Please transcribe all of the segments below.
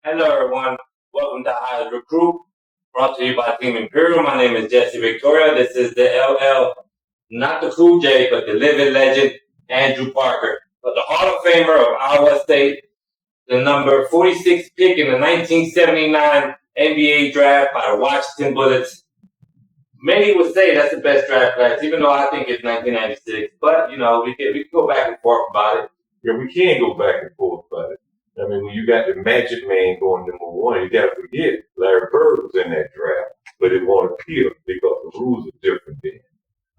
Hello, everyone. Welcome to Highs Recruit, brought to you by Team Imperial. My name is Jesse Victoria. This is the LL, not the Cool J, but the living legend, Andrew Parker. But the Hall of Famer of Iowa State, the number 46 pick in the 1979 NBA draft by the Washington Bullets. Many would say that's the best draft class, even though I think it's 1996. But, we can go back and forth about it. Yeah, we can go back and forth about it. I mean, when you got the Magic Man going number one, you got to forget Larry Bird was in that draft, but it won't appeal because the rules are different then.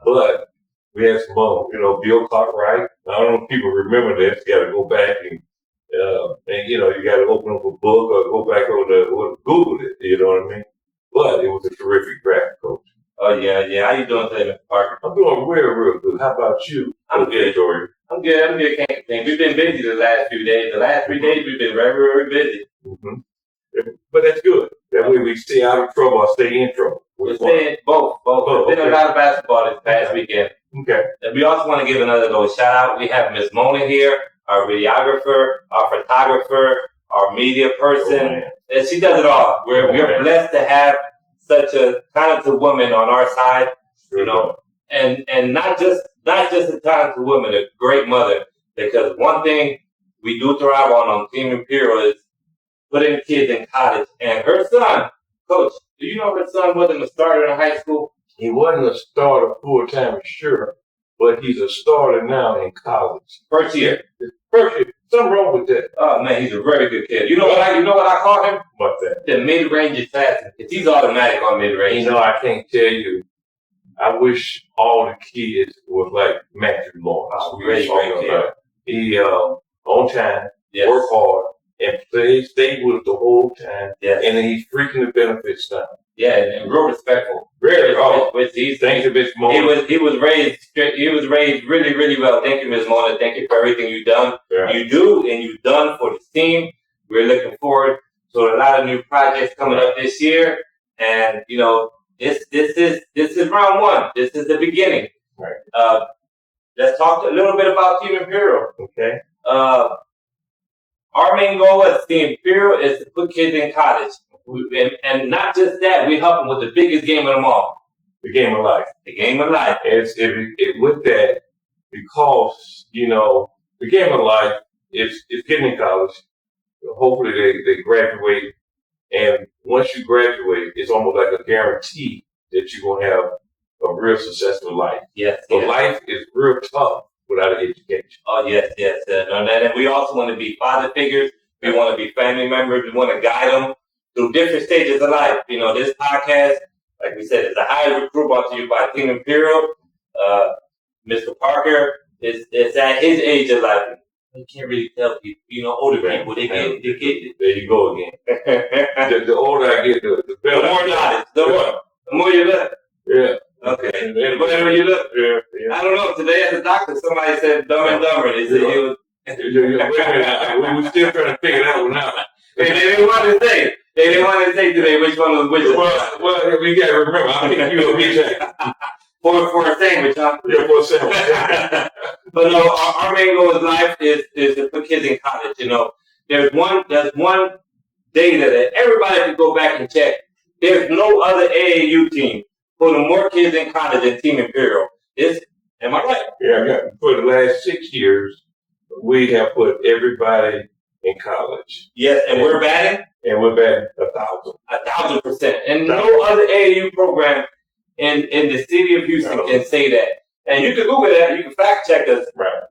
But we had some, Bill Cartwright. I don't know if people remember this. You got to go back and you got to open up a book or go back or Google it. You know what I mean? But it was a terrific draft, Coach. Oh, yeah. How you doing today, Mr. Parker? I'm doing real good. How about you? I'm good, Jordan. I'm good. Can't complain. We've been busy the last few days. The last 3 days, we've been very, very busy. Mm-hmm. But that's good. That way we stay out of trouble or stay in trouble. We're staying both. There's been a lot of basketball this past weekend. Okay. And we also want to give another little shout out. We have Ms. Mona here, our videographer, our photographer, our media person. And she does it all. We're blessed to have such a talented woman on our side, and not just a talented woman, a great mother. Because one thing we do thrive on Team Imperial is putting kids in college. And her son, Coach, do you know her son wasn't a starter in high school? He wasn't a starter full-time, sure, but he's a starter now in college. First year. Something wrong with that. Oh man, he's a very good kid. You know what I call him? What's that? The mid-range assassin. He's automatic on mid-range. I can't tell you. I wish all the kids was like Matthew Lawrence. Oh, great kid. He on time, yes. Work hard, and stay with the whole time. Yes. And then he's freaking the benefits down. Yeah, and real respectful. Very. Thank you, Ms. Mona. He was raised really, really well. Thank you, Ms. Mona. Thank you for everything you've done. Yeah. You do and you've done for this team. We're looking forward to a lot of new projects coming up this year. And this is round one. This is the beginning. Right. Let's talk a little bit about Team Imperial. Okay. Our main goal as Team Imperial is to put kids in college. And not just that, we help them with the biggest game of them all. The game of life. The game of life. With that, because, the game of life is getting in college. Hopefully they graduate. And once you graduate, it's almost like a guarantee that you're going to have a real successful life. Yes. So life is real tough without an education. Oh, yes. And we also want to be father figures. We want to be family members. We want to guide them through different stages of life. This podcast, like we said, is a Highs Recruit brought to you by Team Imperial. Mr. Parker is at his age of life. You can't really tell people, older people, they get. There you go again. the older I get, the better. The more knowledge. The more you look. Yeah. Okay. The better you look. Yeah. I don't know. Today at the doctor, somebody said Dumb and Dumber. They said it was. We're still trying to figure that one out. They didn't want to say. They didn't want to say today which one was which. Well, we got to remember, I'm picking you a BJ. For a sandwich, huh? Yeah, for a sandwich. But no, our main goal in life is to put kids in college. There's one data that everybody can go back and check. There's no other AAU team putting more kids in college than Team Imperial. Am I right? Yeah. For the last 6 years, we have put everybody in college. Yes, and we're batting? And we're batting 1,000. 1,000%. And no other AAU program in the city of Houston can say that. And you can Google that. You can fact check us. Right.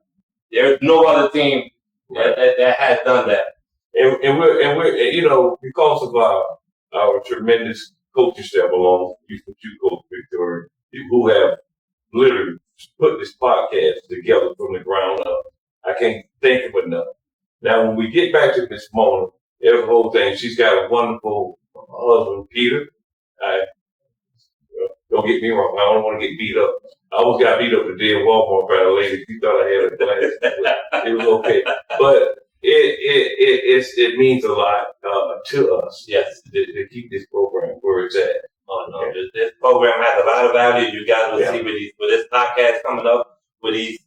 There's no other team that has done that. And we're because of our tremendous coaching staff along with you, Coach Victoria, who have literally put this podcast together from the ground up. I can't think of enough. Now, when we get back to Miss Mona, there's the whole thing. She's got a wonderful husband, Peter. Don't get me wrong. I don't want to get beat up. I almost got beat up today in Walmart by a lady. She thought I had a glass. It was okay. But it means a lot to us. Yes. To keep this program where it's at. Oh, no. Okay. This program has a lot of value. You guys will see with this podcast coming up, with these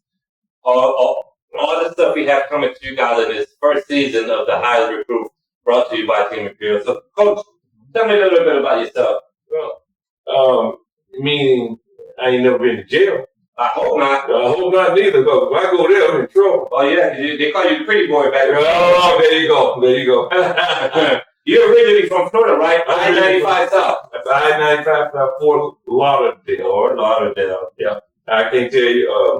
all the stuff we have coming to you guys in this first season of the Highs Recruit brought to you by Team Imperial. So, Coach, tell me a little bit about yourself. Well, meaning I ain't never been to jail. I hope not. I hope not neither, because if I go there, I'm in trouble. Oh, yeah, they call you Pretty Boy back then. Oh, there you go. There you go. You're originally from Florida, right? I-95 South. I-95 South, Fort Lauderdale. Fort Lauderdale. Yeah. I can tell you,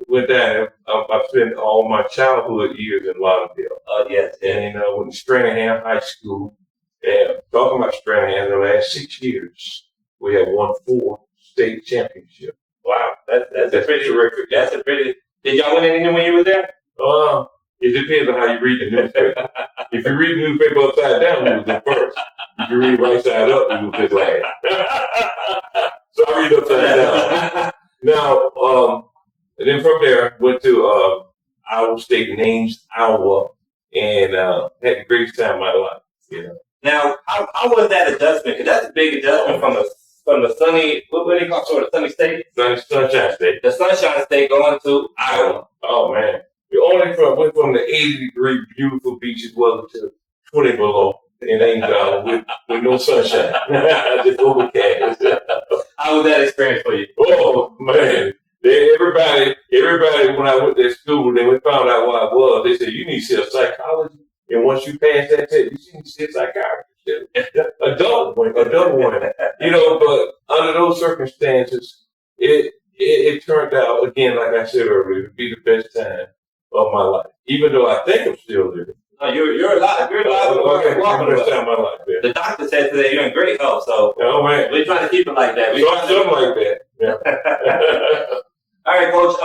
with that, I've spent all my childhood years in Lauderdale. Oh, yes. And went to Stranahan High School. And talking about Stranahan, the last 6 years, we have won 4 state championships. Wow, that's a pretty terrific. That's a pretty. Did y'all win anything when you were there? It depends on how you read the newspaper. If you read the newspaper upside down, we was in first. If you read it right side up, we was just last. So I read upside down. Now, and then from there, went to Iowa State, named Iowa, and had the greatest time of my life. Now, how was that adjustment? Because that's a big adjustment from the sunny, what do they call it, sunny state? Sunshine State. The Sunshine State going to Iowa. Oh, man. We went from the 80-degree beautiful beaches weather to 20 below in Ames with no sunshine. Just overcast. How was that experience for you? Oh, man. Everybody, when I went to school, when they found out what I was, they said, you need to see a psychologist. And once you pass that test, you need to see a psychiatrist. Adult one. But under those circumstances, it turned out, again, like I said earlier, to be the best time of my life. Even though I think I'm still living. No, you're alive. You're alive. The best time of my life. Yeah. The doctor said today you're in great health, so we're trying to keep it like that. Something like that. Yeah. All right, Coach.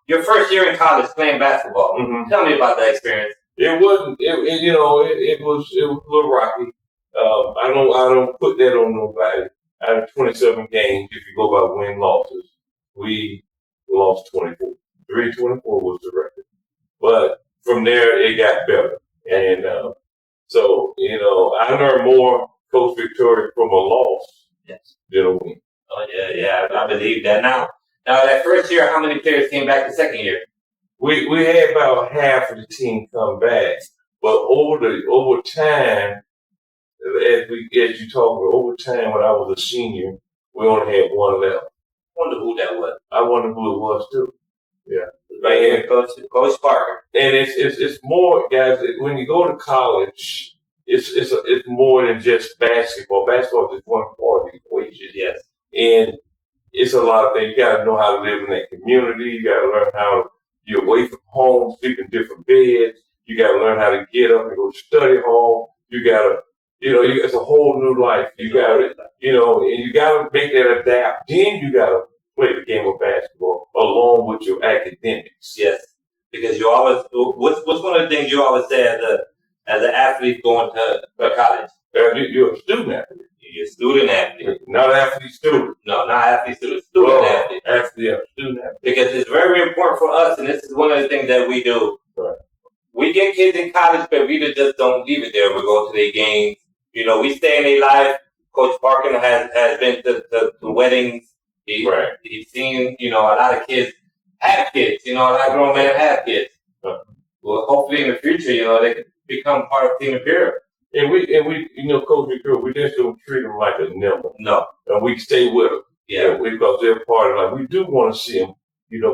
Your first year in college playing basketball. Mm-hmm. Tell me about that experience. It wasn't. It was a little rocky. I don't put that on nobody. Out of 27 games, if you go by win losses, we lost 24. 3-24 was the record. But from there, it got better. And I learned more, Coach Victoria, from a loss than a win. Oh, yeah, I believe that. Now, that first year, how many players came back the second year? We had about half of the team come back. But over time, as you talk about, over time when I was a senior, we only had one left. I wonder who that was. I wonder who it was too. Yeah. Right here, Coach Parker. And it's more, guys, when you go to college, it's more than just basketball. Basketball is one part of the equation. Yes. And it's a lot of things. You gotta know how to live in that community. You gotta learn how you're away from home, sleep in different beds. You gotta learn how to get up and go to study hall. You gotta, it's a whole new life. You gotta, and you gotta make that adapt. Then you gotta play the game of basketball along with your academics. Yes, because you always, what's one of the things you always say as an athlete going to college? You're a student athlete. You're a student athlete. Not athlete student. No, not athlete student. Student athlete. Student athlete. Because it's very important for us, and this is one of the things that we do. Right. We get kids in college, but we just don't leave it there. We go to their games. We stay in their life. Coach Parkin has been to weddings. He's seen, a lot of kids have kids. A lot of grown men have kids. Right. Well, hopefully in the future, they can become part of Team Imperial. And we, Coach McCurry, we just don't treat them like a number. No. And we stay with them. Yeah. Because they're part of life. We do want to see them,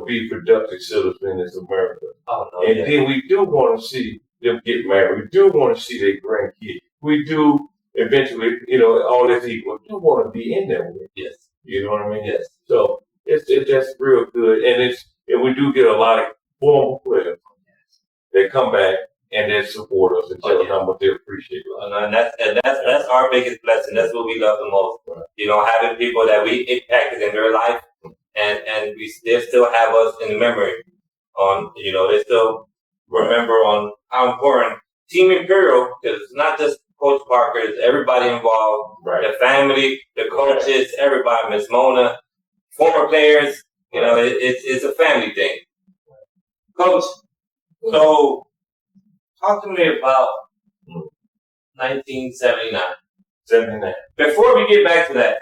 be productive citizens in America. Oh, no. And then we do want to see them get married. We do want to see their grandkids. We do eventually, all this equal. We do want to be in there with. Yes. You know what I mean? Yes. So it's just real good. And we do get a lot of former players that come back and they support us and tell us how much they appreciate us. And that's our biggest blessing. That's what we love the most. Right. Having people that we impacted in their life and they still have us in memory on, they still remember on how important Team Imperial, because it's not just Coach Parker, it's everybody involved, the family, the coaches, everybody, Miss Mona, former players, it's a family thing. Coach, so talk to me about 1979. 79. Before we get back to that,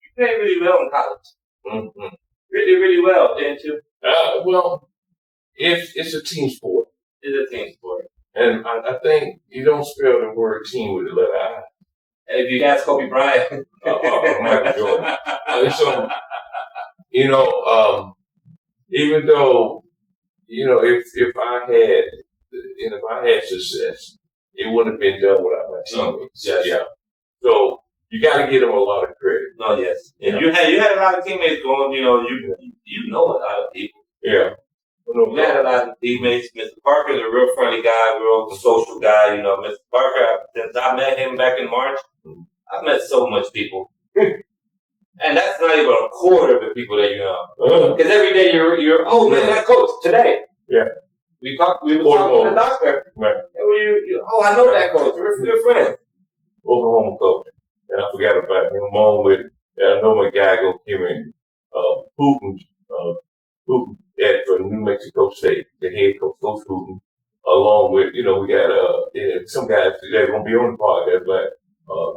you played really well in college. Mm-hmm. Really, really well, didn't you? Well, it's a team sport. It's a team sport. And I think you don't spell the word team with the letter I. If you ask Kobe Bryant. Michael Jordan. So, you know, even though, you know, if I had success, it wouldn't have been done without my teammates. Yes. Yeah. So you got to give them a lot of credit. No, yes. And you had a lot of teammates going. You know, you know a lot of people. Yeah. You had a lot of teammates. Mr. Parker's a real friendly guy, real social guy. You know, Mr. Parker, since I met him back in March, I've met so much people. And that's not even a quarter of the people that you know. Because every day you're oh man, that coach today. Yeah. We were talking to the doctor. Right. And I know that coach. We're friends. Oklahoma coach. And I forgot about him. I'm on with, I know my guy go here in Putin from New Mexico State, the head coach, Coach Putin, along with, you know, we got some guys that are going to be on the podcast, like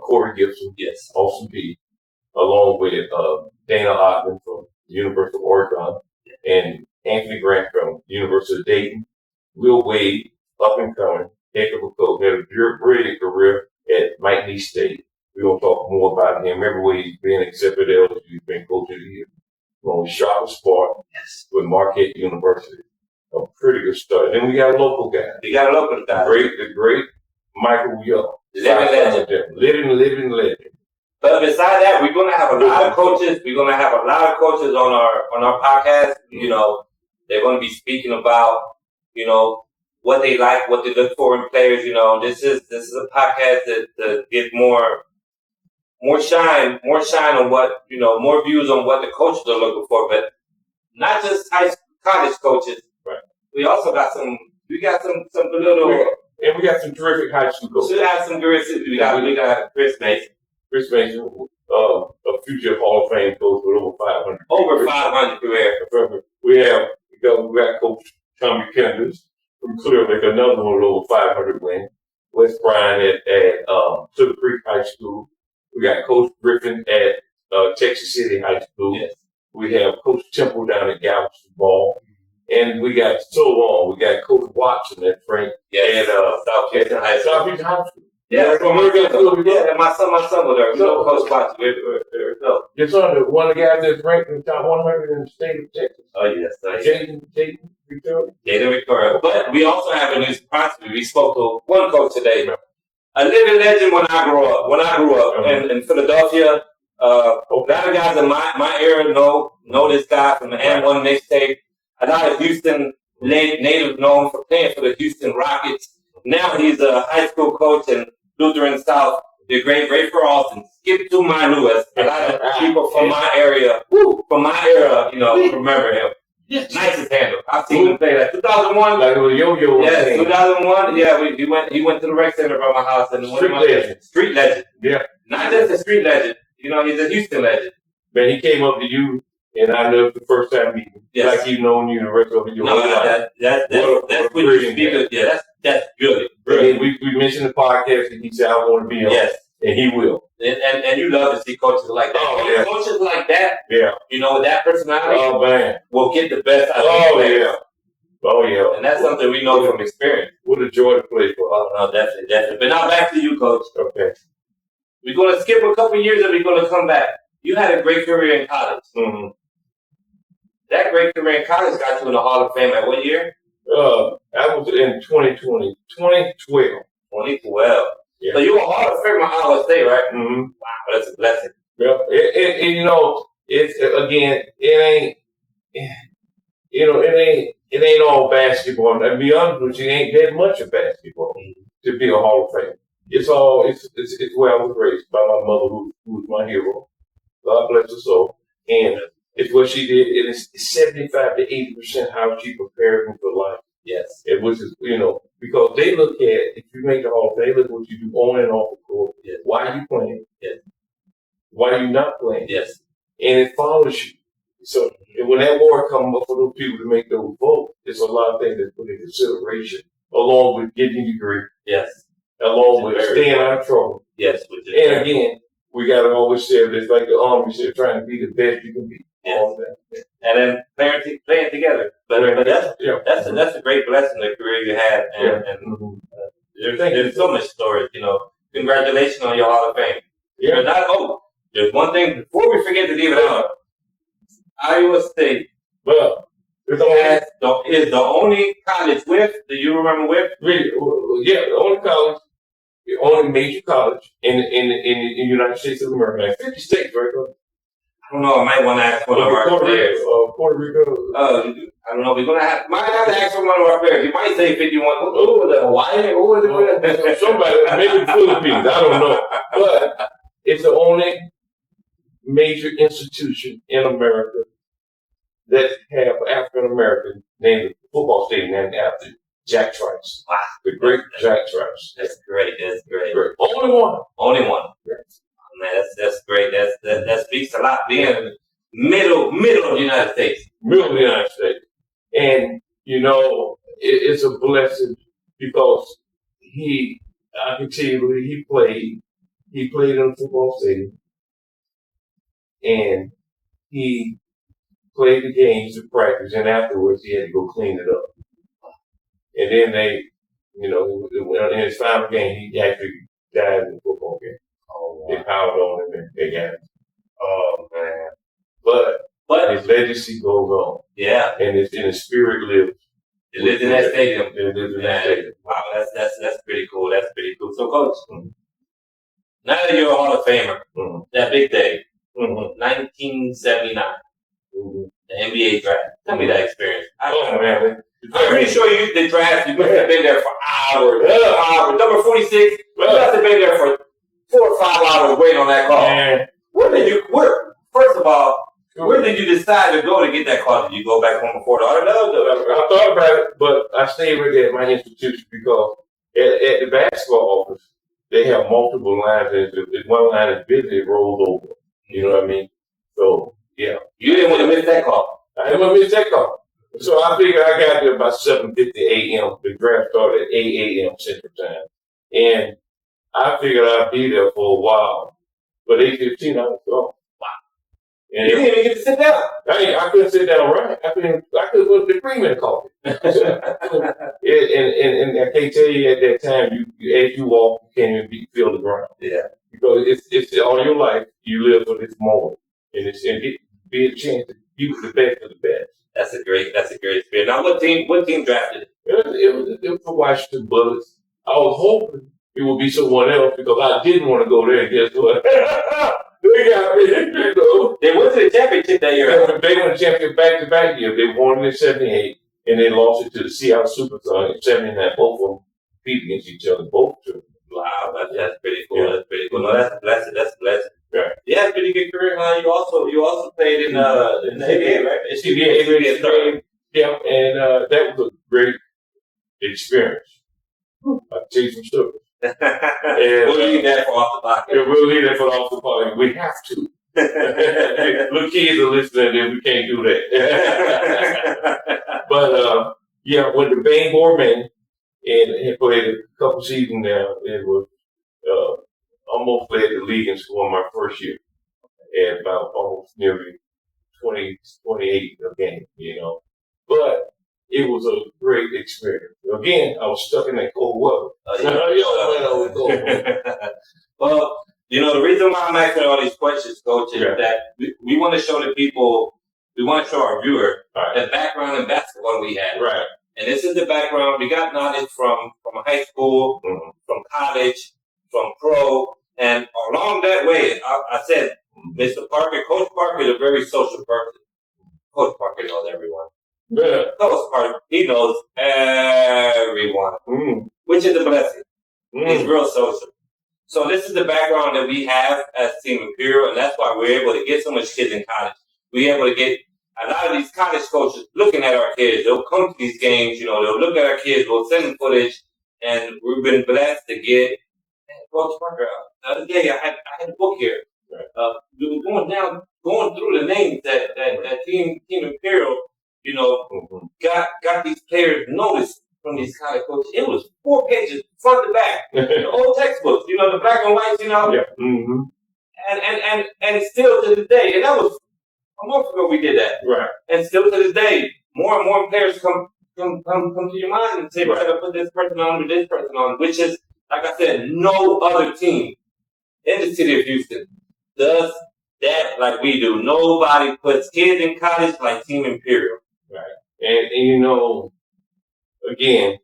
Corey Gibson, yes, Austin P, along with Dana Ottman from the University of Oregon, and Anthony Grant from the University of Dayton, Will Wade, up and coming, heck of a coach, had a brilliant career at Mike Lee State. We're going to talk more about him. Everywhere he's been, except at LSU, he's been coach of the year. On Charlotte Spark with Marquette University. A pretty good start. Then we got a local guy. You got a local guy. The great Michael Young. Living legend. But beside that, we're going to have a lot of coaches. We're going to have a lot of coaches on our podcast. You know, they're going to be speaking about, you know, what they like, what they look for in players. You know, this is a podcast that gives more shine on what, you know, more views on what the coaches are looking for, but not just college coaches. Right. We also got some little, and we got some terrific high school coaches. We got some terrific. We got Chris Mason. Chris Mason, a future Hall of Fame coach with over 500. Over 500 career. We got Coach Tommy Kenders from Clear Lake, another one with over 500 wins. Wes Bryan at Sugar Creek High School. We got Coach Griffin at Texas City High School. Yes. We have Coach Temple down at Galveston Ball. And we got so on. We got Coach Watson at Frank at Southeastern High School. Yeah, from my son was there. So Coach Watson. Your son, one of the guys that's ranked in the top 100 in the state of Texas. Oh yes, Jaden Victoria. Jaden Victoria. But we also have a new sponsor. We spoke to one coach today. A living legend when I grew up in Philadelphia. A lot of guys in my era know this guy from the M1 mixtape. A lot of Houston natives know him for playing for the Houston Rockets. Now he's a high school coach in Lutheran South. The great Ray Alston. Skip to my newest. A lot of people from my area, you know, remember him. Yes. Nicest handle. I've seen him play that. 2001. Like a yo-yo. Yeah, 2001. Yeah, he went to the rec center by my house and Street legend. Yeah. Not just a street legend. You know, he's a Houston legend. Man, he came up to you, and I know the first time meeting. Yes. Like he's known you the rest of your life. That's what you speak of. Yeah, that's good. And we mentioned the podcast, and he said, I want to be on. Yes. And he will. And you love to see coaches like that. Oh, yeah. Coaches like that, yeah. You know, with that personality, oh, man, will get the best out of yeah. Oh, yeah. And that's something we know from experience. What a joy to play for. Oh, no, definitely. But now back to you, Coach. Okay. We're going to skip a couple years and we're going to come back. You had a great career in college. Mm-hmm. That great career in college got you in the Hall of Fame at what year? I was in 2012. 2012. Yeah. So you were Hall of Fame at Iowa State, right? Mm-hmm. Wow, that's a blessing. Yeah, and you know, it ain't all basketball. To be honest with you, it ain't that much of basketball to be a Hall of Fame. It's where I was raised by my mother, who was my hero. God bless her soul. And it's what she did. It is 75 to 80% how she prepared me for life. Yes. It was, you know, because they look at, if you make the Hall of Fame, they look at what you do on and off the court. Yes. Why are you playing? Yes. Why are you not playing? Yes. And it follows you. So when that war comes up for those people to make those votes, there's a lot of things that put in consideration, along with getting your degree. Yes. Along with staying out of trouble. Yes. And again, we got to always say, it's like the Army said, trying to be the best you can be. Yes. All that. And then playing together. But that's a great blessing, the career you had. And There's so much stories, Congratulations on your Hall of Fame. Yeah. There's one thing before we forget to leave it out. Iowa State is the only college with. Do you remember with? Really, yeah, the only major college in the United States of America. 50 states, right? I don't know. I might want to ask one of our players. Puerto Rico. I don't know. Might have to ask one of our players. He might say 51. Oh, the Hawaii. Somebody, maybe the Philippines. I don't know. But it's the only major institution in America that have African American named football stadium named after Jack Trice. Wow. The great Jack Trice. That's great. Only one. Yes. Man, that's great. That speaks a lot. Being middle of the United States. Middle of the United States. And, it's a blessing because I can tell you where he played in a football stadium. And he played the games to practice, and afterwards he had to go clean it up. And then they, in his final game, he actually died in the football game. Oh, wow. They piled on him and they got him. Oh, man. But his legacy goes on. Yeah. And his spirit lives. It lives in that stadium. It lives in that stadium. Wow, that's pretty cool. So, Coach, now that you're a Hall of Famer, that big day, 1979, the NBA draft. Tell me that experience. Man. I'm pretty sure the draft, you must have been there for hours. Number 46, you must have been there for 4 or 5 hours waiting on that call. Man. First of all, where did you decide to go to get that call? Did you go back home before the I thought about it, but I stayed right there at my institution because at the basketball office, they have multiple lines. If one line is busy, it rolls over. You know what I mean? So, yeah. You didn't want to miss that call. I didn't want to miss that call. So I figured I got there about 7:50 a.m. The draft started at 8 a.m. Central Time. And I figured I'd be there for a while. But 8:15, I was gone. And you didn't even get to sit down. I couldn't sit down right. I couldn't go to the 3-minute coffee. And I can't tell you at that time, as you walk, you can't even feel the ground. Yeah. Because it's all your life, you live for this moment. And be a chance to be the best of the best. That's a great experience. Now, what team drafted it? It was the Washington Bullets. I was hoping it would be someone else because I didn't want to go there. And guess what? They got me. They went to the championship that year. They won the championship back-to-back year. They won in '78, and they lost it to the Seattle Supersonics in '79. Both of them beat against each other. Both two. Wow, that's pretty cool. Yeah. That's pretty cool. No, that's a blessing. Yeah. Yeah, pretty good career. You also played in the NBA, right? CBA. Yeah, and that was a great experience. I'll tell you some stories. And we'll leave that for off the pocket. Yeah, we'll leave that for off the pocket. We have to. Little kids are listening, and we can't do that. But when the Bangor men and played a couple seasons now, it was almost led the league in scoring my first year at about almost nearly 28 a game, But it was a great experience. Again, I was stuck in that cold weather. Well, the reason why I'm asking all these questions, Coach, is that we want to show the people, we want to show our viewer the background in basketball we had. Right. And this is the background. We got knowledge from high school, from college, from pro, and along that way, I said, Mr. Parker, Coach Parker is a very social person. Coach Parker knows everyone. Yeah. Coach Parker, he knows everyone, which is a blessing. He's real social. So this is the background that we have as Team Imperial, and that's why we're able to get so much kids in college. We're able to get a lot of these college coaches looking at our kids. They'll come to these games, they'll look at our kids, we'll send them footage, and we've been blessed to get Coach Parker. The other day, I had a book here. Going through the names that Team Imperial, got these players noticed from these college coaches. It was 4 pages, front to back. The old textbooks, the black and whites, Yeah. Mm-hmm. And still to this day, and that was a month ago we did that. Right. And still to this day, more and more players come to your mind and say, we're going to put this person on with this person on, which is like I said, no other team in the city of Houston does that like we do. Nobody puts kids in college like Team Imperial. Right. And you know, again,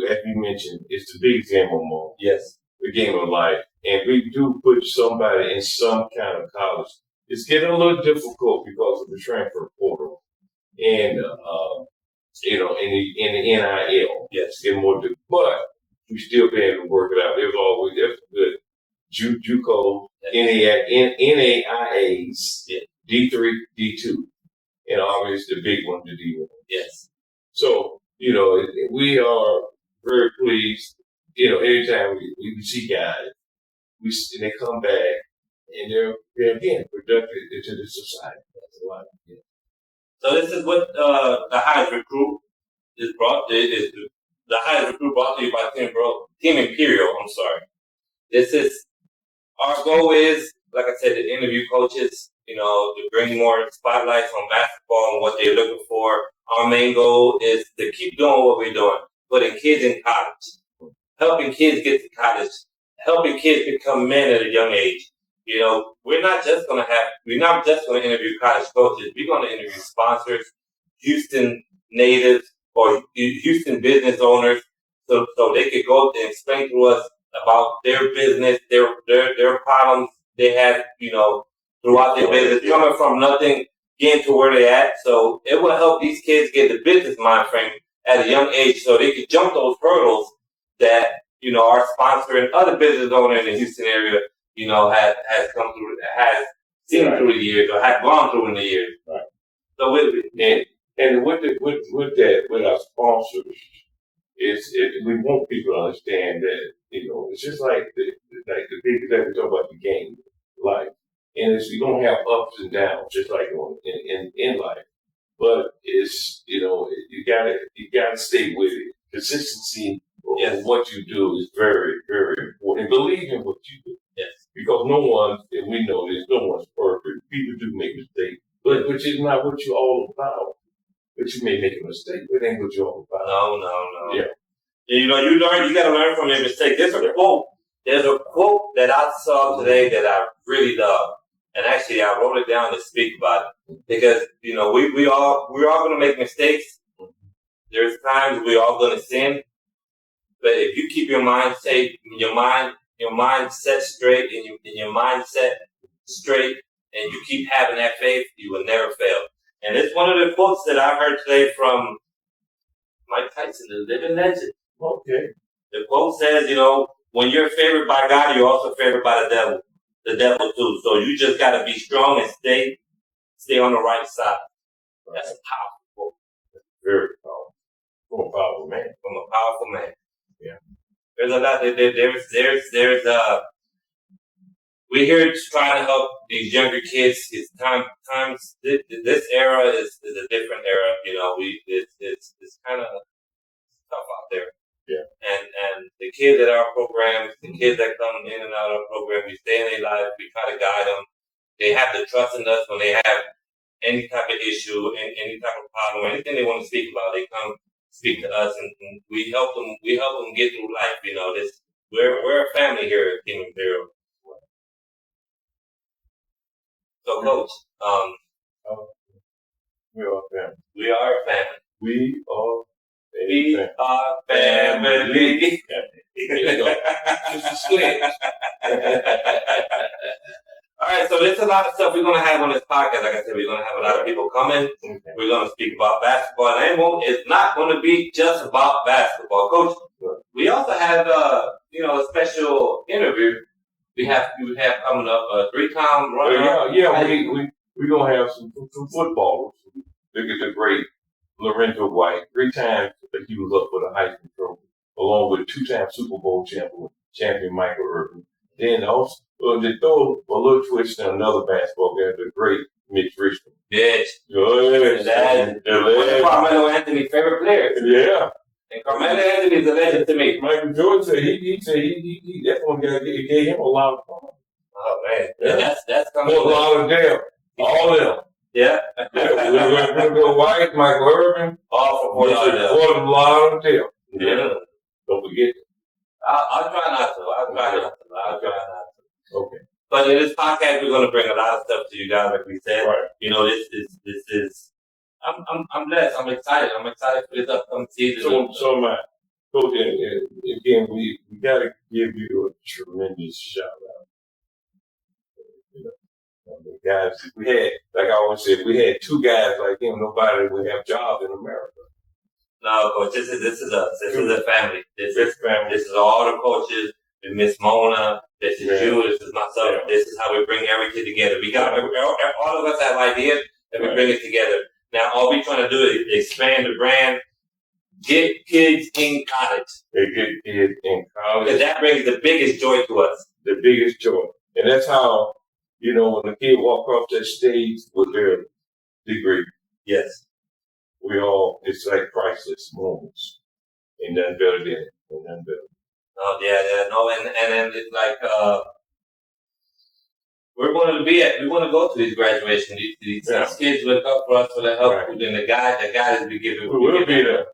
as you mentioned, it's the biggest game of them all. Yes. The game of life. And we do put somebody in some kind of college. It's getting a little difficult because of the transfer portal and, you know, in the NIL. Yes. It's getting more difficult. But we still be able to work it out. There's always good JUCO, NAIAs, D3, D2. And obviously the big one, the D1. Yes. So, you know, we are very pleased. You know, anytime we see guys, and they come back and they're again productive into the society. That's a lot. Yeah. So this is what the highest recruit is brought. Is the highest recruit brought to you by Team Imperial. I'm sorry. This is our goal is, like I said, to interview coaches. You know, to bring more spotlights on basketball and what they're looking for. Our main goal is to keep doing what we're doing, putting kids in college, helping kids get to college, helping kids become men at a young age. You know, we're not just going to interview college coaches. We're going to interview sponsors, Houston natives, or Houston business owners, so they could go and explain to us about their business, their problems they have, you know, throughout their business, coming from nothing, getting to where they're at. So it will help these kids get the business mind frame at a young age so they can jump those hurdles that, you know, our sponsor and other business owner in the Houston area, you know, has come through, has seen through the years or had gone through in the years. Right. So and with our sponsors, we want people to understand that, you know, it's just like the big that we talk about the game, life. And you're going to have ups and downs, just like in life. But it's, you know, you gotta stay with it. Consistency of what you do is very, very important. And believe in what you do. Yes. Because no one, and we know this, no one's perfect. People do make mistakes. But it's not what you're all about. But you may make a mistake, but it ain't what you're all about. No. Yeah. And, you know, you got to learn from your mistake. There's a quote that I saw today that I really love. And actually, I wrote it down to speak about it because, you know, we're all going to make mistakes. There's times we're all going to sin, but if you keep your mind safe, your mind set straight, and your mindset straight, and you keep having that faith, you will never fail. And it's one of the quotes that I heard today from Mike Tyson, the living legend. Okay. The quote says, you know, when you're favored by God, you're also favored by the devil. The devil too. So you just gotta be strong and stay on the right side. That's a powerful quote. Very powerful. From a powerful man. From a powerful man. Yeah. There's a lot. There's we're here trying to help these younger kids. It's times this era is a different era. You know, it's kind of tough out there. Yeah. And the kids at our programs, the kids that come in and out of our program, we stay in their lives, we try to guide them. They have to trust in us when they have any type of issue, any type of problem, anything they want to speak about, they come speak to us and we help them get through life, you know. We're a family here at Team Imperial. So Coach, we are family. We are a family. We are family. There you go. Just a switch. All right, so there's a lot of stuff we're going to have on this podcast. Like I said, we're going to have a lot of people coming. Okay. We're going to speak about basketball. And it's not going to be just about basketball. Coach, we also have, a special interview. We have coming up a 3-time runner. We're going to have some footballers. Look at the great Lorenzo White. 3 times he was up for the Heisman Trophy, along with 2-time Super Bowl champion Michael Irvin. Then also, they throw a little twist on another basketball guy, the great Mitch Richmond. Mitch. Good. One of Carmelo Anthony's favorite players. Yeah. And Carmelo Anthony is a legend to me. Michael Jordan said he that's one guy that gave him a lot of fun. Oh man. Yeah. That's coming. A lot of them. All of them. Yeah. We're go White, Michael Irvin, all for Fort Lauderdale. Yeah. Don't forget. I'll try not to. I'll try not to. Okay. But in this podcast, we're going to bring a lot of stuff to you guys, like we said. Right. You know, this is. I'm blessed. I'm excited. I'm excited for this upcoming season. So am I. Coach, again, we got to give you a tremendous shout out. You know, I mean, guys, we had, like I always said, we had two guys like him. Nobody would have jobs in America. No, coach, this is us. This is a family. This is family. This is all the coaches. Miss Mona. This is you. This is myself. Yeah. This is how we bring everything together. We got all of us have ideas, and we bring it together. Now, all we're trying to do is expand the brand, get kids in college. They get kids in college. Because that brings the biggest joy to us. The biggest joy. And that's how, you know, when the kid walk off that stage with their degree. Yes. It's like priceless moments. Ain't nothing better than it. Ain't nothing better. Oh, yeah, no, and then it's like, we're going to go to these graduations. These kids look up for us for the help. Right. And the guy is be giving. We'll be there.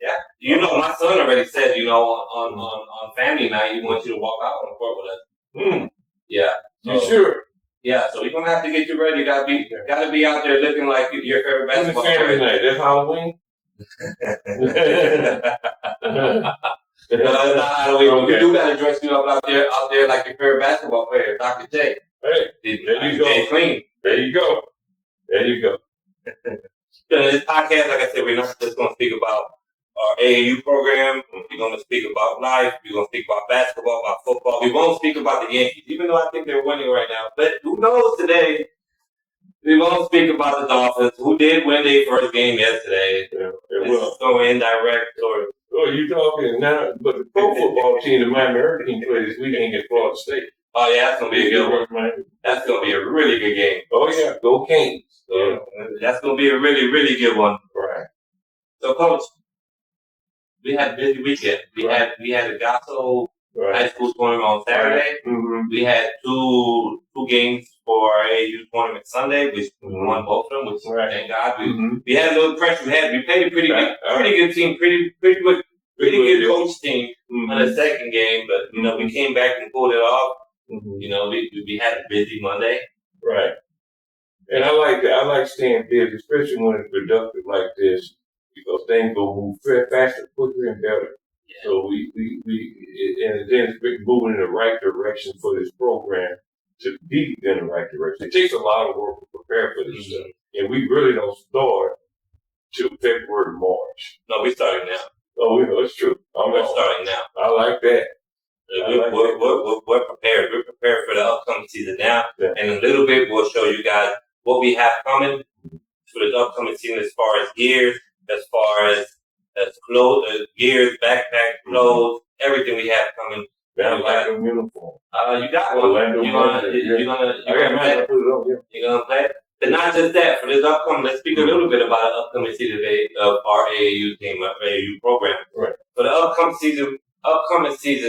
Yeah. You know, my son already said, you know, on family night, he wants you to walk out on the court with us. Yeah. So, you sure? Yeah, so we're going to have to get you ready. You got to be out there looking like your favorite basketball player. Family night? That's Halloween? No, it's not Halloween. Okay. We do got to dress you up out there like your favorite basketball player, Dr. J. Hey, there you go. Jay Clean. There you go. There you go. So in this podcast, like I said, we're not just going to speak about our AAU program. We're going to speak about life. We're going to speak about basketball, about football. We won't speak about the Yankees, even though I think they're winning right now. But who knows today? We won't speak about the Dolphins, who did win their first game yesterday. Yeah, it's so indirect. Oh, you talking now? But the pro football team, the Miami Hurricane plays this weekend against Florida State. Oh, yeah, that's going to be a good one. That's going to be a really good game. Oh, yeah. Go Canes. Yeah. That's going to be a really, really good one. Right. So, Coach, we had a busy weekend. We had a Gasso high school tournament on Saturday. Mm-hmm. We had two games for our AAU tournament Sunday, which we won both of them, which thank God. We had a little pressure. We played a pretty good team, pretty good coach team on the second game, but, you know, we came back and pulled it off. You know, we had a busy Monday. Right. And I like that. I like staying busy, especially when it's productive like this, because things go move faster, quicker, and better. Yeah. So and then it's moving in the right direction for this program to be in the right direction. It takes a lot of work to prepare for this stuff. And we really don't start till February, March. No, we starting now. Oh, we know it's true. We're starting now. I like that. We're prepared. We're prepared for the upcoming season now. Yeah. And in a little bit, we'll show you guys what we have coming for the upcoming season as far as gears, as far as clothes, gears, backpack, clothes, everything we have coming. Orlando uniform. You got one. You're gonna play it? But not just that. For this upcoming, let's speak a little bit about the upcoming season of our AAU team, our AAU program. Right. For the upcoming season,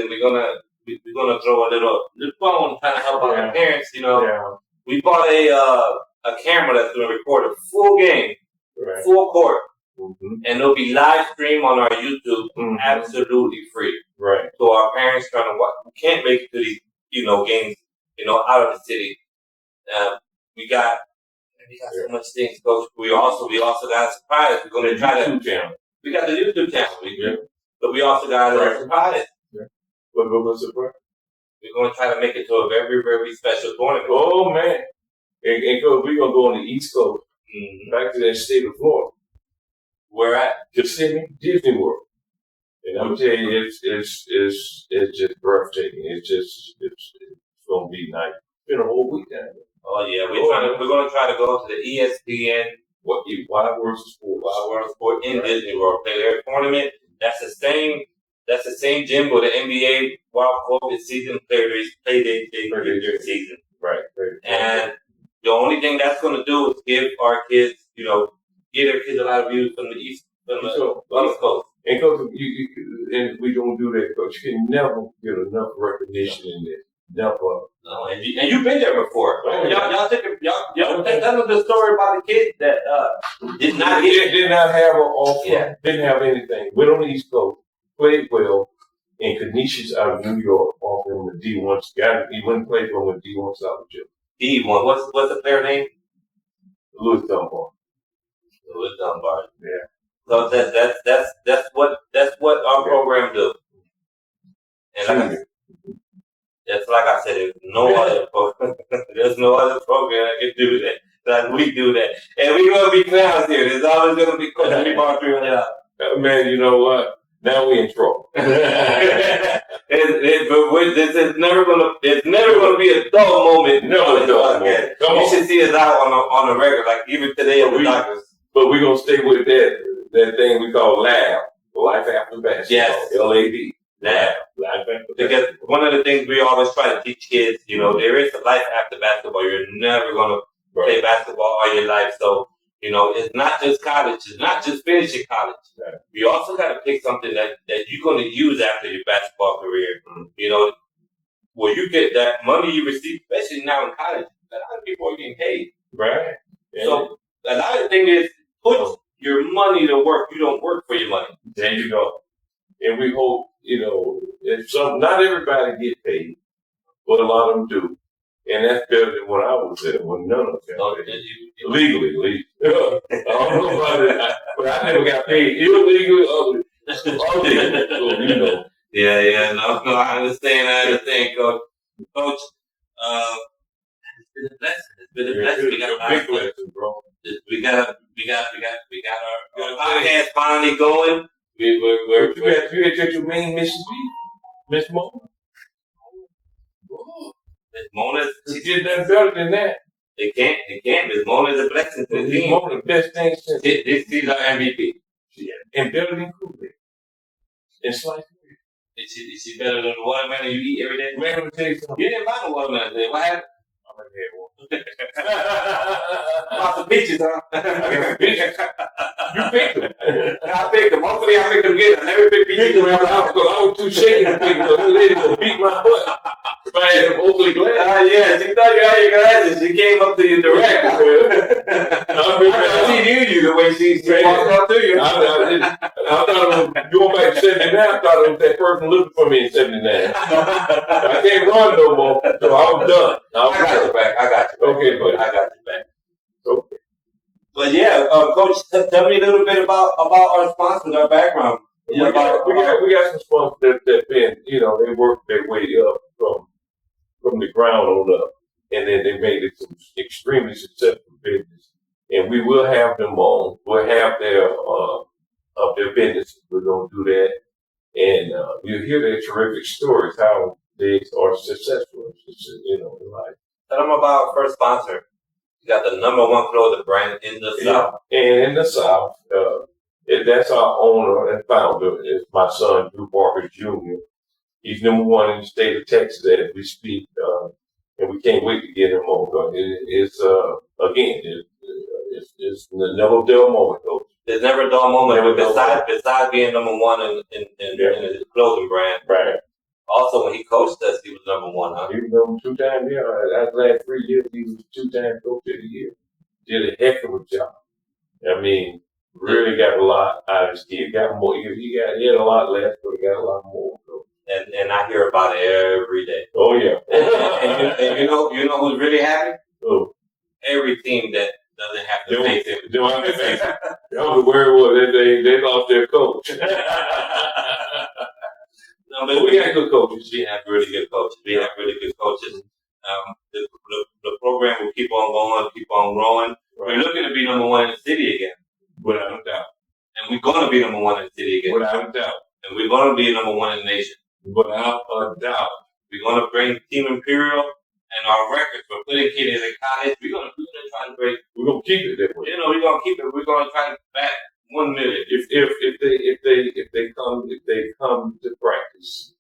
we're gonna throw a little phone trying to help our parents. You know, we bought a camera that's gonna record a full game, full court, and it'll be live streamed on our YouTube, absolutely free. Right. So our parents trying to watch, who can't make it to these, you know, games, you know, out of the city. We got so much things, Coach. We also got a surprise. We're gonna try to. We got the YouTube channel. But we also got a surprise. Yeah. What's the surprise? We're going to try to make it to a very, very special tournament. Oh, man. And Coach, we're going to go on the East Coast. Back to that state of Florida. Where at? Kissimmee, Disney World. And I'm telling you, it's just breathtaking. It's going to be nice. It's been a whole week down there. Oh, yeah. We're going to try to go to the ESPN Wild World of Sport in Disney World. Play their tournament. That's the same gym where the NBA while COVID season played their season. Right. And the only thing that's going to do is give our kids, you know, give their kids a lot of views from the East Coast. And Coach, and we don't do that, Coach. You can never get enough recognition in this. Never. No, and you've been there before. Right? Y'all think the story about the kids that did not have an offer, didn't have anything. Went on the East Coast, played well, And Canisius out of New York offered him a D1. He went and played for him with D1 scholarship. D1. What's the player name? Louis Dunbar. Louis Dunbar. Yeah. So that's what our program do. And that's like I said, there's no other program. There's no other program that can do that. Like we do that. And we're gonna be clowns here. There's always gonna be questions. We bought $300. Man, you know what? Now we in trouble. But it's never gonna be a dull moment. Never a dull moment. Come on. You should see us out on the regular, like even today at the doctors. But we're gonna stay with that thing we call LAB, Life After Basketball. Yes. LAB. LAB. Life After Because one of the things we always try to teach kids, there is a life after basketball. You're never gonna play basketball all your life. So, it's not just college. It's not just finishing college. Right. You also got to pick something that you're going to use after your basketball career. Mm-hmm. Where you get that money you receive, especially now in college, a lot of people are getting paid. Right. Yeah. So, another thing is put your money to work. You don't work for your money. There you go. And we hope, not everybody get paid, but a lot of them do. And that's better than when I was there, when none of them got paid. Legally. I don't know about it, but I never got paid illegally or illegal. Yeah, no, I understand, Coach. Coach, it's been a blessing. We got a big blessing, bro. We got our podcast finally going. You had your main Miss Mona. Miss Mona, she did nothing better than that. It can't. Miss Mona is a blessing to the team. Miss Mona, the best thing since. She's our MVP. And better than Kool-Aid. And slice bread. Is she better than the watermelon you eat every day? Man, let me tell you something. You didn't buy the watermelon today. What happened? I already had one. Bought some peaches, huh? You picked them. I picked them. Hopefully I picked them again. I never picked peaches around the house because I was too shaky to pick them. The lady was beat my butt. If I had them Oakley glasses. Yeah, she thought you had your glasses. She came up to you direct. She knew you the way she walked up to you. I thought it was going back to 79. I thought it was that person looking for me in 79. I can't run no more, so I was done. I got you back. Okay, buddy. I got you back. Okay. But yeah, Coach, tell me a little bit about our sponsors, our background. We got some sponsors that been, they worked their way up from the ground on up, and then they made it some extremely successful business. And we will have them on. We'll have their business. We're gonna do that, and you'll hear their terrific stories how they are successful. In life. Tell them about our first sponsor. You got the #1 clothing brand in the South. And in the South, that's our owner and founder. It's my son, Drew Barker Jr. He's #1 in the state of Texas as we speak, and we can't wait to get him on. It's never a dull moment, though. There's never a dull moment. Besides being #1 in his clothing brand, right? Also, when he coached us, he was #1, huh? He was #2 times. Yeah, after the last 3 years, he was 2-time coach of the year. Did a heck of a job. I mean, really got a lot out of his kid. Got more. He had a lot less, but he got a lot more. So. And I hear about it every day. Oh yeah. and you know who's really happy? Who? Every team that doesn't have to face him. Don't have to face him. The word was they lost their coach. No, but we have good coaches. We have really good coaches. The program will keep on going, keep on growing. Right. We're looking to be #1 in the city again. Without a doubt. And we're going to be #1 in the city again. Without a doubt. And we're going to be #1 in the nation. Without a doubt. We're going to bring Team Imperial and our records for putting kids in college. We're going to try to break. We're going to keep it that way. We're going to keep it. We're going to try to back 1 million. If they come to practice,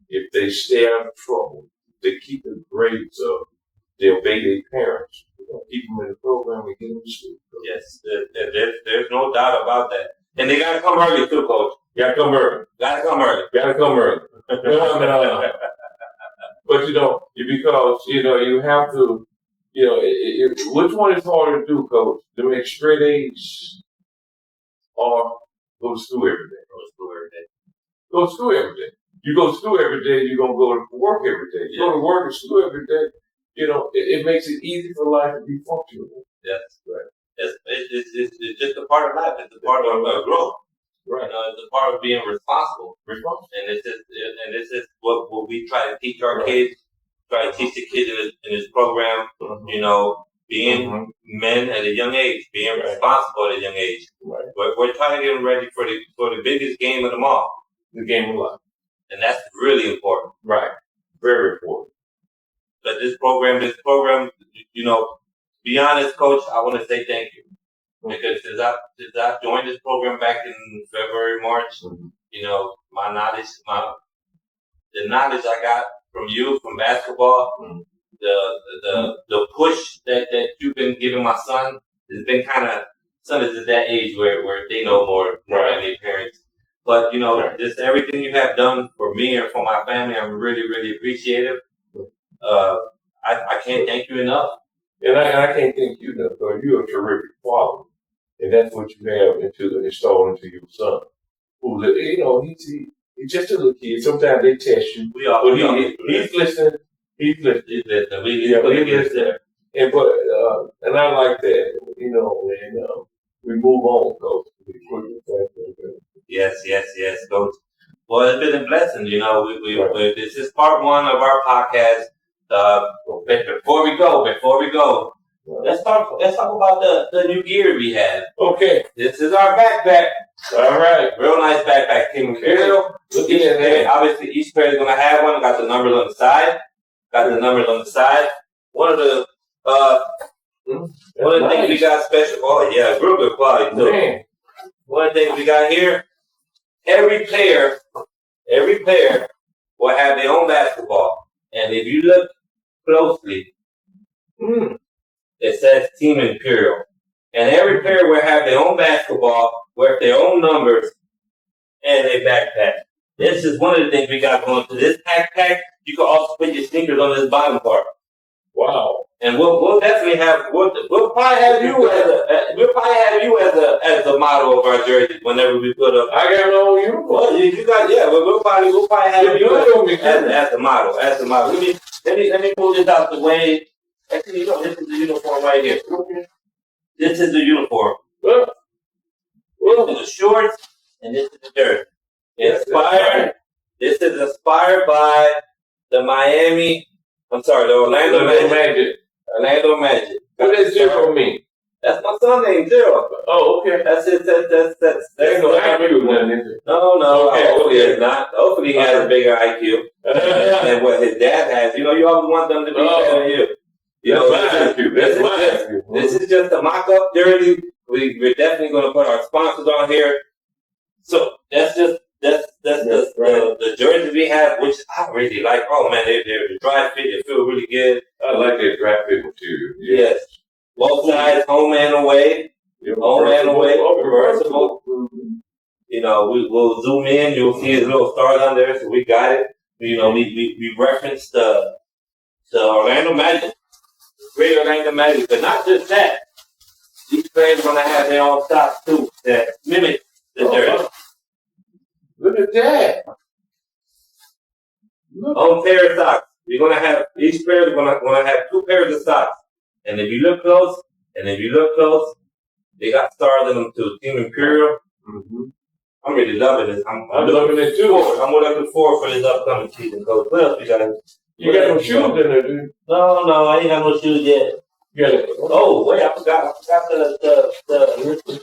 if they stay out of trouble, they keep the grades up, they obey their parents. We're gonna keep them in the program and get them to school. Yes, there's no doubt about that. And they gotta come early too, Coach. Gotta come early. Gotta come early. No. But because you have to. Which one is harder to do, Coach? To make straight A's or go to school every day? Go to school every day. You go to school every day, you're gonna go to work every day. You go to work and school every day. It makes it easy for life to be functional. Yes, right. It's just a part of life. It's a part of growth. Right. It's a part of being responsible. And it's just what we try to teach our kids. Try to teach the kids in this program. Being men at a young age, being responsible at a young age. Right. We're trying to get them ready for the biggest game of them all. The game of life. And that's really important. Right. Very important. But this program, be honest, Coach, I want to say thank you. Because since I joined this program back in February, March, the knowledge I got from you, from basketball, the push that you've been giving my son has been son is at that age where they know more than their parents. But, just everything you have done for me and for my family, I'm really, really appreciative. I can't thank you enough. And I can't thank you enough, because you're a terrific father. And that's what you have installed into your son. He's just a little kid. Sometimes they test you. He's listening. He's listening. He's listening. And I like that, and we move on, Coach. Yes, Coach. Well, it's been a blessing, this is part one of our podcast. Before we go, let's talk about the new gear we have. Okay. This is our backpack. All right. Real nice backpack. Team Imperial. Look at it. Obviously, each pair is going to have one. Got the numbers on the side. One of the things we got special. Oh yeah, real good quality too. Man. One of the things we got here. Every player will have their own basketball, and if you look closely, it says Team Imperial, and every player will have their own basketball with their own numbers and a backpack. This is one of the things we got going to this backpack. You can also put your sneakers on this bottom part. Wow! And we'll definitely have we'll probably have you as the model of our jerseys whenever we put up. I got no uniform. Well, you got we'll probably have you as the model. Let me move this out the way. Actually, this is the uniform right here. This is the uniform. This is the shorts, and this is the jersey. This is inspired by the Orlando Magic. Orlando Magic. What does Zero mean? That's my son named Zero. Oh, okay. That's it. They ain't no IQ then, is it? No. Okay. Hopefully it's not. Hopefully he has a bigger IQ than what his dad has. You always want them to be better than you. This is just a mock-up jersey. We're definitely going to put our sponsors on here. So that's the jersey we have, which I really like. Oh man, they're dry fit. They feel really good. I like that dry fit material. Yes. Both sides, home and away. Reversible. We'll zoom in. You'll see his little stars on there. So we got it. We referenced the Orlando Magic, great Orlando Magic, but not just that. These players are going to have their own socks too that mimic the jersey. Look at that. Own pair of socks. You're going to have, each player is going to have 2 pairs of socks. And if you look close, they got stars in them too. Team Imperial. Mm-hmm. I'm really loving this. I'm loving it too. I'm looking forward for this upcoming season, Coach. What else we got? You got no shoes in there, dude? No, I ain't got no shoes yet. Oh, wait, I forgot the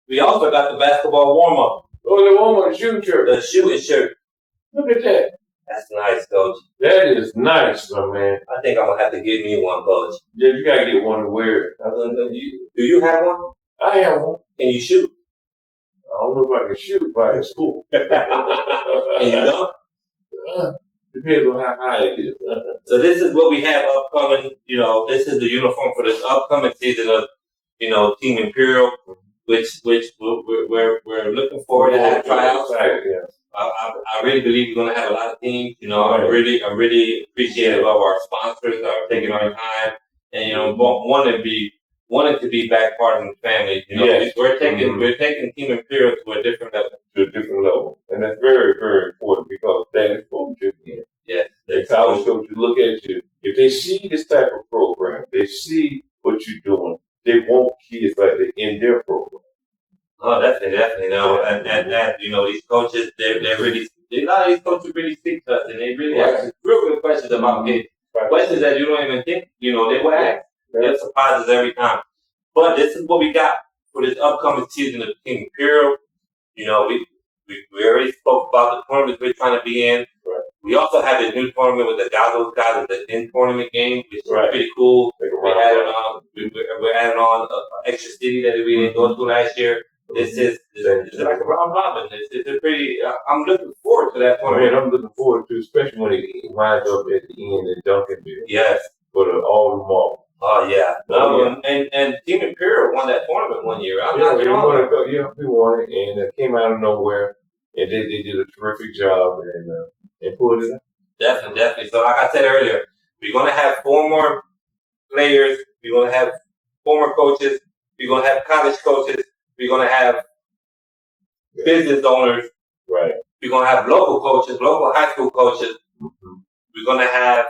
we also got the basketball warm-up. Oh, the warm-up shooting shirt. The shooting shirt. Look at that. That's nice, Coach. That is nice, my man. I think I'm going to have to give me one, Coach. Yeah, you got to get one to wear. Do you have one? I have one. Can you shoot? I don't know if I can shoot, but it's cool. And you don't? Depends on how high it is. So this is what we have upcoming. This is the uniform for this upcoming season of, Team Imperial, which we're looking forward to have tryouts. Yeah. I really believe we're going to have a lot of teams. I'm really appreciative of our sponsors that are taking our time and wanting to be back part of the family. We're taking Team Imperial to a different level. And that's very, very important, they see this type of program, they see what you're doing, they want kids like that in their program. Oh, definitely. No, and you know, these coaches, they're really, a lot of these coaches really speak to us, and they really ask real good questions about kids. Questions that you don't even think, you know, they will ask. They're surprises every time. But this is what we got for this upcoming season of King Imperial. You know, we already spoke about the tournaments we're trying to be in. Right. We also have a new tournament with the Gazos guys at the in-tournament game, which is pretty cool. We're adding on an extra city that we didn't go to last year. This is like a round robin. It's a pretty. I'm looking forward to that tournament. I'm looking forward to, especially when it winds up at the end in Duncanville. Yes. For all the marbles. Oh yeah. And Team Imperial won that tournament one year. We won it, and it came out of nowhere, and they did a terrific job, and pulled it out. Definitely. So like I said earlier, we're gonna have 4 more players. We're gonna have 4 more coaches. We're gonna have college coaches. We're gonna have business owners. Right. We're gonna have local coaches, local high school coaches. Mm-hmm. We're gonna have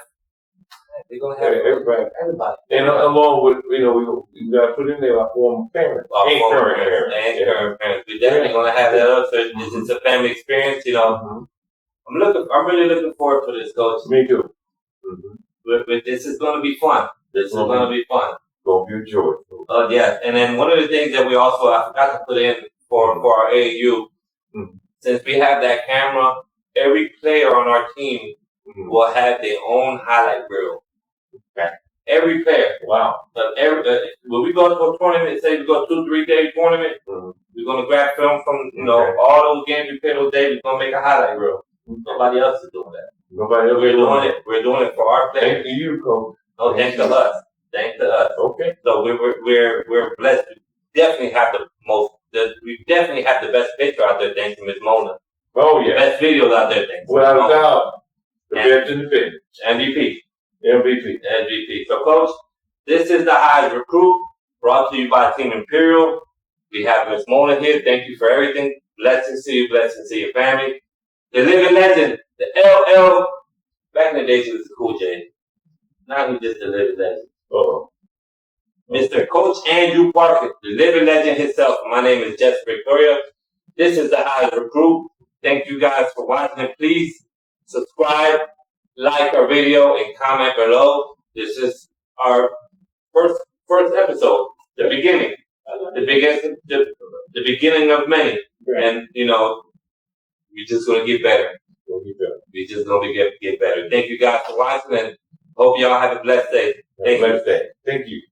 everybody. And along with, we got to put in there our former parents. Current parents. We're definitely gonna have that up. So this is a family experience, you know. I'm really looking forward to this, Coach. Me too. But this is gonna be fun. It's gonna be a joy. Oh yeah. And then one of the things that I forgot to put in for our AAU, since we have that camera, every player on our team will have their own highlight reel. Okay. Every player. Wow. When we go to a tournament, say we go 2-3 day tournament, we're gonna grab film from all those games we play those days. We're gonna make a highlight reel. Nobody else is doing that. We're doing it. We're doing it for our players. Thank you, Coach. No, thanks to us. Okay. So we're blessed. We definitely have the best picture out there, thanks to Miss Mona. Oh yeah. The best videos out there, thanks. Without a doubt. The best in the business. MVP. So, Coach, this is the Highs Recruit, brought to you by Team Imperial. We have Miss Mona here. Thank you for everything. Blessings to you. Blessings to your family. The living legend, the LL. Back in the days, he was a Cool J. Now he's just the living legend. Mr. Coach Andrew Parker, the living legend himself. My name is Jess Victoria. This is the Highs Recruit. Thank you guys for watching, and please subscribe, like our video, and comment below. This is our first episode, the beginning of many, and we're just gonna get better. We're just gonna get better. Thank you guys for watching, and hope y'all have a blessed day. Thank you.